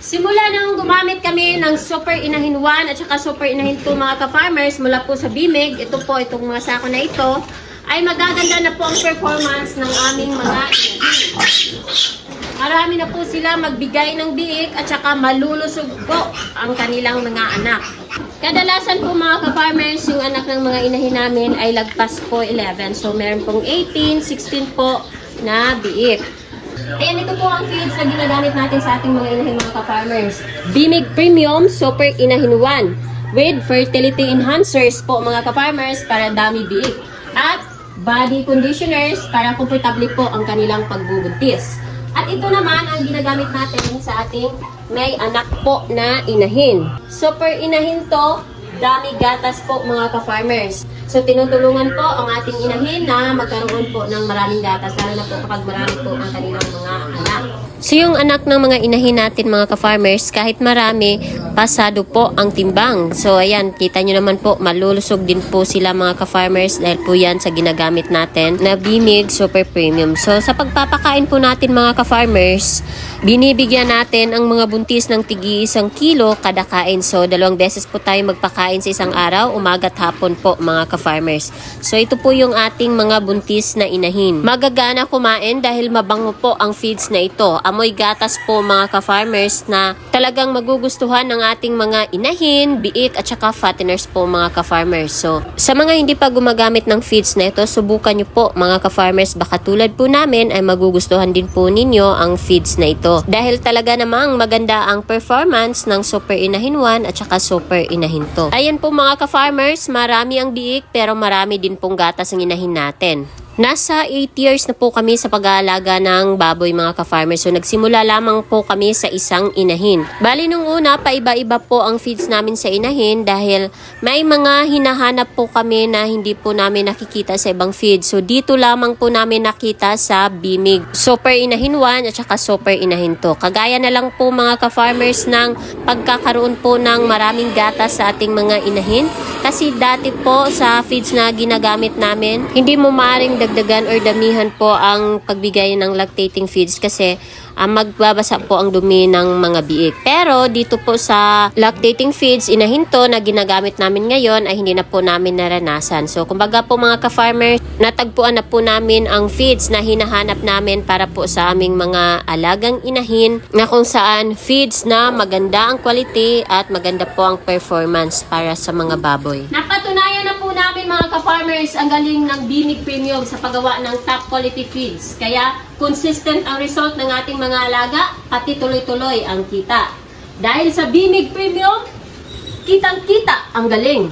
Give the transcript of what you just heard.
Simula nang gumamit kami ng Super Inahin 1 at saka Super Inahin 2 mga ka-farmers mula po sa Bimig, itong mga sako na ito, ay magaganda na po ang performance ng aming mga inahin. Marami na po sila magbigay ng biik at saka malulusog po ang kanilang mga anak. Kadalasan po mga ka-farmers, yung anak ng mga inahin namin ay lagpas po 11. So meron pong 18, 16 po na biik. Ayan, ito po ang feeds na ginagamit natin sa ating mga inahin mga ka-farmers. Bimig Premium Super Inahin 1 with fertility enhancers po mga ka-farmers para dami biik. At body conditioners para komportable po ang kanilang pagbubuntis. At ito naman ang ginagamit natin sa ating may anak po na inahin. Super Inahin to, dami gatas po mga ka-farmers. So, tinutulungan po ang ating inahin na magkaroon po ng maraming gatas, lalo na po kapag marami po ang kanilang mga anak. So, yung anak ng mga inahin natin mga ka-farmers, kahit marami, pasado po ang timbang. So, ayan, kita nyo naman po, malulusog din po sila mga ka-farmers dahil po yan sa ginagamit natin na Bimig Super Premium. So, sa pagpapakain po natin mga ka-farmers, binibigyan natin ang mga buntis ng tigi 1 kilo kada kain. So, 2 beses po tayo magpakain sa isang araw, umaga at hapon po mga ka-farmers. So, ito po yung ating mga buntis na inahin. Magagana kumain dahil mabango po ang feeds na ito. Amoy gatas po mga ka-farmers na talagang magugustuhan ng ating mga inahin, biik at saka fatteners po mga ka-farmers. So, sa mga hindi pa gumagamit ng feeds na ito, subukan nyo po mga ka-farmers. Baka tulad po namin ay magugustuhan din po ninyo ang feeds na ito. Dahil talaga namang maganda ang performance ng Super Inahin 1 at saka Super Inahin 2. Ayan po mga ka-farmers, marami ang biik pero marami din pong gatas ang inahin natin. Nasa 8 years na po kami sa pag-aalaga ng baboy mga ka-farmers. So nagsimula lamang po kami sa isang inahin. Bali nung una, paiba-iba po ang feeds namin sa inahin dahil may mga hinahanap po kami na hindi po namin nakikita sa ibang feeds. So dito lamang po namin nakita sa Bimig Super Inahin 1 at saka Super Inahin 2. Kagaya na lang po mga ka-farmers ng pagkakaroon po ng maraming gatas sa ating mga inahin. Kasi dati po sa feeds na ginagamit namin, hindi mo maaaring dagdagan or damihan po ang pagbigay ng lactating feeds kasi magbabasa po ang dumi ng mga biik. Pero dito po sa lactating feeds, inahin to na ginagamit namin ngayon ay hindi na po namin naranasan. So kumbaga po mga ka-farmer, natagpuan na po namin ang feeds na hinahanap namin para po sa aming mga alagang inahin na kung saan feeds na maganda ang quality at maganda po ang performance para sa mga baboy. Napatunayan na po namin mga ka-farmers ang galing ng Bimig Premium sa paggawa ng top quality feeds. Kaya consistent ang result ng ating mga alaga, pati tuloy-tuloy ang kita. Dahil sa Bimig Premium, kitang-kita ang galing.